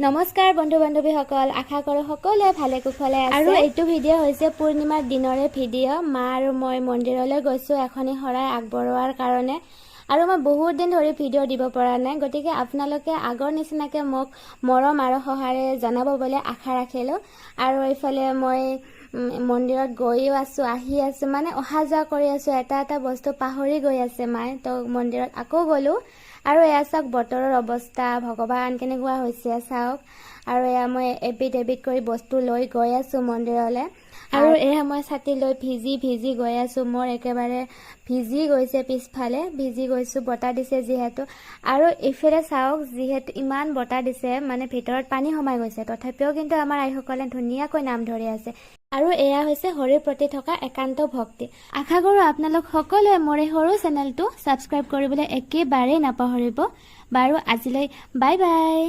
নমস্কাৰ বন্ধু বান্ধৱীসকল, আশা কৰোঁ সকলোৱে ভালে কুশলে আছে। আৰু এইটো ভিডিঅ' হৈছে পূৰ্ণিমাৰ দিনৰে ভিডিঅ'। মা আৰু মই মন্দিৰলৈ গৈছোঁ এখনি শৰাই আগবঢ়োৱাৰ কাৰণে। আৰু মই বহুত দিন ধৰি ভিডিঅ' দিব পৰা নাই, গতিকে আপোনালোকে আগৰ নিচিনাকৈ মোক মৰম আৰু সহাৰে জনাব বুলি আশা ৰাখিলোঁ। আৰু এইফালে মই মন্দিৰত গৈও আছোঁ, আহি আছোঁ, মানে অহা যোৱা কৰি আছোঁ। এটা বস্তু পাহৰি গৈ আছে মায়ে, তো মন্দিৰত আকৌ গ'লোঁ। আৰু এয়া চাওক বতৰৰ অৱস্থা, ভগৱান কেনেকুৱা হৈছে চাওক। আৰু এয়া মই এবিধ কৰি বস্তু লৈ গৈ আছোঁ মন্দিৰলৈ। আৰু এয়া মই ছাতি লৈ ভিজি গৈ আছোঁ। মোৰ একেবাৰে ভিজি গৈছে, পিছফালে ভিজি গৈছোঁ, বতাহ দিছে যিহেতু। আৰু ইফালে চাওক, যিহেতু ইমান বতাহ দিছে, মানে ভিতৰত পানী সোমাই গৈছে, তথাপিও কিন্তু আমাৰ আইসকলে ধুনীয়াকৈ নাম ধৰি আছে। আৰু এয়া হৈছে হৰিৰ প্ৰতি থকা একান্ত ভক্তি। আশা কৰোঁ আপোনালোক সকলোৱে মোৰ এই সৰু চেনেলটো ছাবস্ক্ৰাইব কৰিবলৈ একেবাৰেই নাপাহৰিব। বাৰু আজিলৈ বাই বাই।